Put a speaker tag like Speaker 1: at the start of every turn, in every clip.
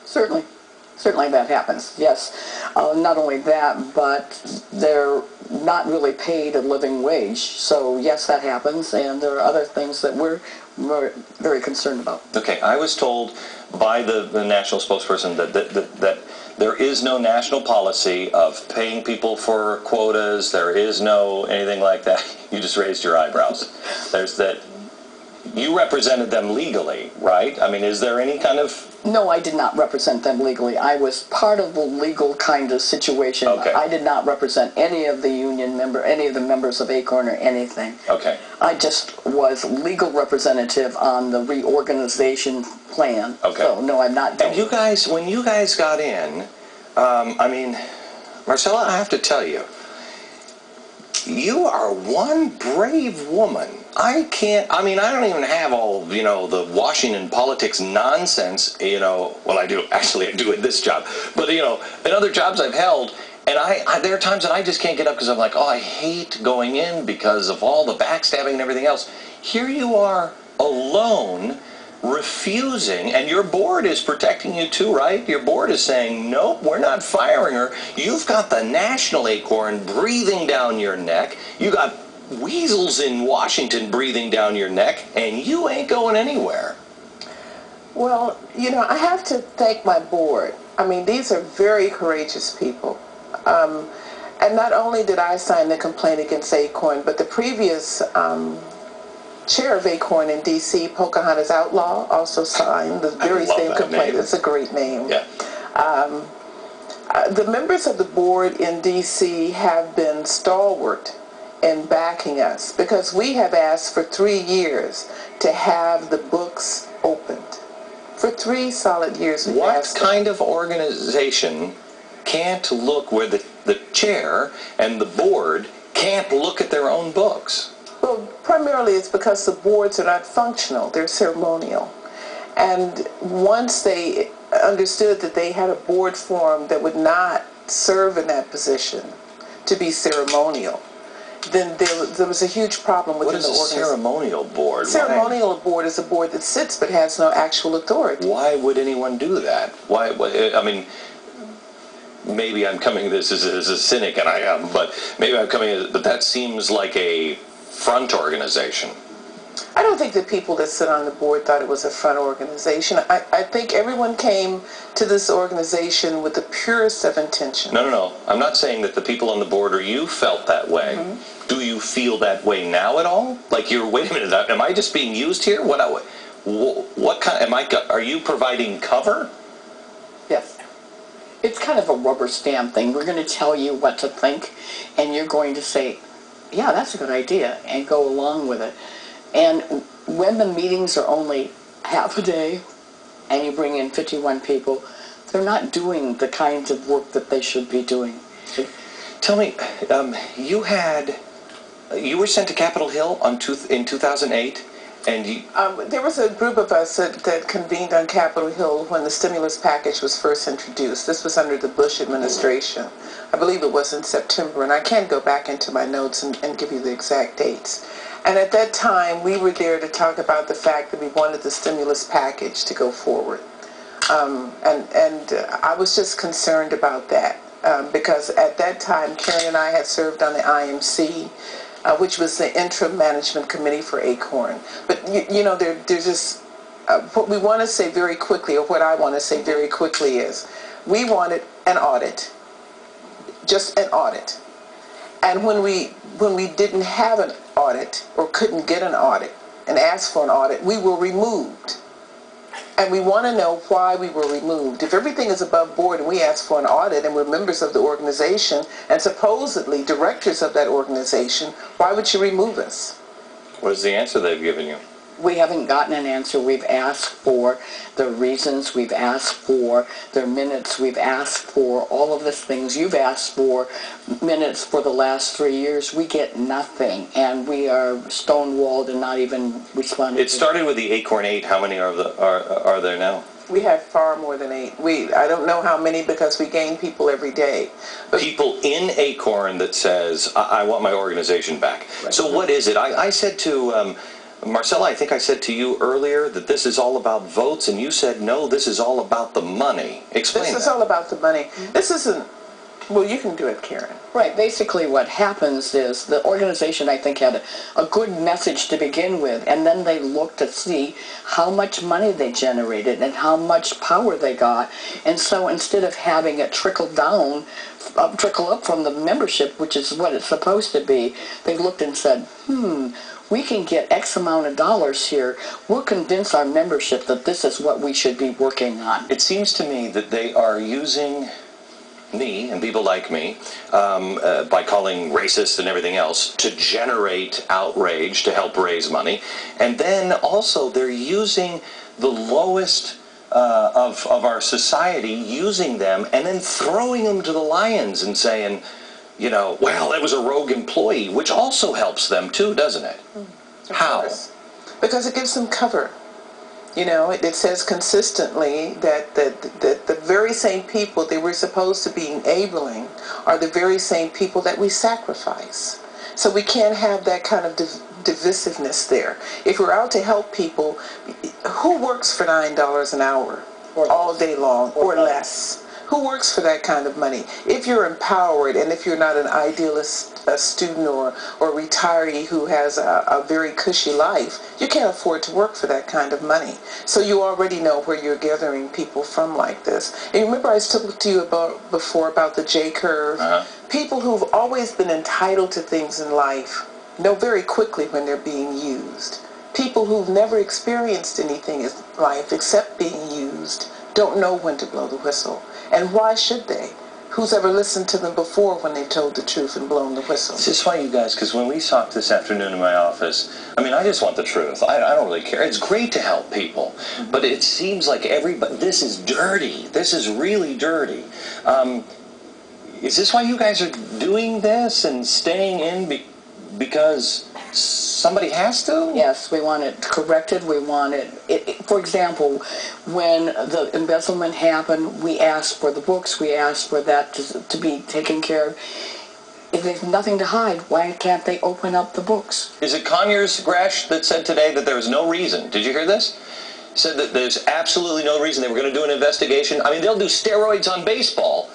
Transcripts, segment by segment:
Speaker 1: Certainly. Certainly that happens, yes. Not only that, but they're not really paid a living wage. So yes, that happens, and there are other things that we're very concerned about.
Speaker 2: Okay, I was told by the national spokesperson that there is no national policy of paying people for quotas. There is no anything like that. You just raised your eyebrows. There's that. You represented them legally, right? I mean, is there any kind of...
Speaker 1: No, I did not represent them legally. I was part of the legal kind of situation.
Speaker 2: Okay.
Speaker 1: I did not represent any of the union any of the members of ACORN or anything.
Speaker 2: Okay.
Speaker 1: I just was legal representative on the reorganization plan.
Speaker 2: Okay.
Speaker 1: So, no, I'm not doing.
Speaker 2: And you guys, when you guys got in, I mean, Marcella, I have to tell you, you are one brave woman. I don't even have all, you know, the Washington politics nonsense, you know, well, I do in this job, but, you know, in other jobs I've held, and there are times that I just can't get up because I'm like, oh, I hate going in because of all the backstabbing and everything else. Here you are alone, refusing, and your board is protecting you too, right? Your board is saying, nope, we're not firing her. You've got the national ACORN breathing down your neck. You got weasels in Washington breathing down your neck, and you ain't going anywhere.
Speaker 3: Well, you know, I have to thank my board. I mean, these are very courageous people. And not only did I sign the complaint against ACORN, but the previous chair of ACORN in D.C., Pocahontas Outlaw, also signed the very same complaint. It's a great name.
Speaker 2: Yeah.
Speaker 3: The members of the board in D.C. have been stalwart in backing us because we have asked for 3 years to have the books opened. For 3 solid years we've asked.
Speaker 2: What kind of organization can't look where the chair and the board can't look at their own books?
Speaker 3: Well, primarily it's because the boards are not functional, they're ceremonial. And once they understood that they had a board form that would not serve in that position to be ceremonial, then there was a huge problem within the organization.
Speaker 2: What is a ceremonial board?
Speaker 3: Ceremonial board is a board that sits but has no actual authority.
Speaker 2: Why would anyone do that? Why? I mean, maybe I'm coming at this as a cynic, and I am, but maybe I'm coming at it, but that seems like a front organization.
Speaker 3: I don't think the people that sit on the board thought it was a front organization. I think everyone came to this organization with the purest of intention.
Speaker 2: No. I'm not saying that the people on the board or you felt that way. Mm-hmm. Do you feel that way now at all? Like wait a minute, am I just being used here? What kind, are you providing cover?
Speaker 1: Yes. It's kind of a rubber stamp thing. We're going to tell you what to think, and you're going to say, yeah, that's a good idea, and go along with it. And when the meetings are only half a day and you bring in 51 people, they're not doing the kinds of work that they should be doing.
Speaker 2: Tell me, you were sent to Capitol Hill in 2008, and
Speaker 3: there was a group of us that convened on Capitol Hill when the stimulus package was first introduced. This was under the Bush administration. I believe it was in September, and I can go back into my notes and give you the exact dates. And at that time, we were there to talk about the fact that we wanted the stimulus package to go forward. And I was just concerned about that because at that time, Karen and I had served on the IMC, which was the interim management committee for ACORN. But, you know, there's just, what we want to say very quickly, or what I want to say very quickly is, we wanted an audit, just an audit. And when we didn't have an audit or couldn't get an audit and asked for an audit, we were removed. And we want to know why we were removed. If everything is above board and we ask for an audit and we're members of the organization and supposedly directors of that organization, why would you remove us?
Speaker 2: What is the answer they've given you?
Speaker 1: We haven't gotten an answer. We've asked for the reasons, we've asked for their minutes, we've asked for all of the things. You've asked for minutes for the last 3 years. We get nothing, and we are stonewalled and not even responding.
Speaker 2: It started with the ACORN 8. How many are there now?
Speaker 3: We have far more than 8. I don't know how many because we gain people every day. But
Speaker 2: people in ACORN that says, I want my organization back. Right. So what is it? I said to Marcella, I think I said to you earlier that this is all about votes, and you said, no, this is all about the money. Explain that.
Speaker 3: This is all about the money. This isn't, well, you can do it, Karen.
Speaker 1: Right. Basically what happens is the organization, I think, had a good message to begin with, and then they looked to see how much money they generated and how much power they got. And so instead of having it trickle down, trickle up from the membership, which is what it's supposed to be, they looked and said, we can get X amount of dollars here. We'll convince our membership that this is what we should be working on.
Speaker 2: It seems to me that they are using me and people like me by calling racist and everything else to generate outrage to help raise money. And then also they're using the lowest of our society, using them and then throwing them to the lions and saying, you know, well, it was a rogue employee, which also helps them too, doesn't it? How?
Speaker 3: Because it gives them cover. You know, it says consistently that the very same people they were supposed to be enabling are the very same people that we sacrifice. So we can't have that kind of divisiveness there. If we're out to help people, who works for $9 an hour or all day long or less? Who works for that kind of money? If you're empowered and if you're not an idealist student or retiree who has a very cushy life, you can't afford to work for that kind of money. So you already know where you're gathering people from like this. And remember I spoke to you before about the J-curve? People who've always been entitled to things in life know very quickly when they're being used. People who've never experienced anything in life except being used don't know when to blow the whistle. And why should they? Who's ever listened to them before when they told the truth and blown the whistle?
Speaker 2: This is why, you guys, because when we talked this afternoon in my office, I mean, I just want the truth. I don't really care. It's great to help people, but it seems like everybody, this is dirty. This is really dirty. Is this why you guys are doing this and staying in because somebody has to?
Speaker 1: Yes, we want it corrected. We want it, for example, when the embezzlement happened, we asked for the books, we asked for that to be taken care of. If there's nothing to hide, why can't they open up the books?
Speaker 2: Is it Conyers, Gresh, that said today that there was no reason? Did you hear this? Said that there's absolutely no reason. They were going to do an investigation. I mean, they'll do steroids on baseball.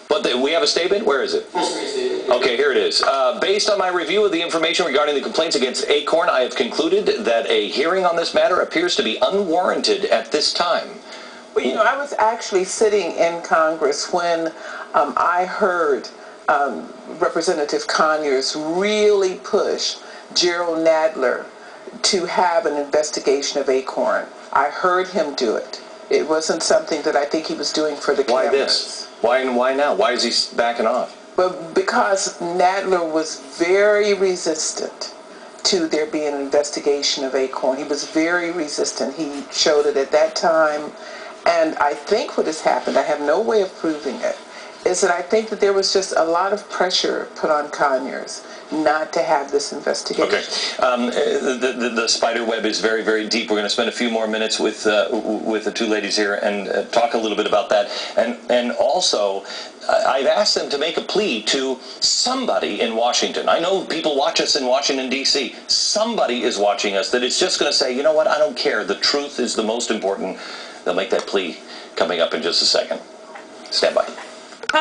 Speaker 2: But we have a statement? Where is it? Okay, here it is. Based on my review of the information regarding the complaints against ACORN, I have concluded that a hearing on this matter appears to be unwarranted at this time.
Speaker 3: Well, you know, I was actually sitting in Congress when I heard Representative Conyers really push Gerald Nadler to have an investigation of ACORN. I heard him do it. It wasn't something that I think he was doing for the cameras.
Speaker 2: Why this? Why now? Why is he backing off?
Speaker 3: But because Nadler was very resistant to there being an investigation of ACORN. He was very resistant. He showed it at that time. And I think what has happened, I have no way of proving it, is that I think that there was just a lot of pressure put on Conyers not to have this investigation.
Speaker 2: Okay. The spider web is very, very deep. We're going to spend a few more minutes with the two ladies here and talk a little bit about that. And also, I've asked them to make a plea to somebody in Washington. I know people watch us in Washington, D.C. Somebody is watching us that is just going to say, you know what, I don't care. The truth is the most important. They'll make that plea coming up in just a second. Stand by.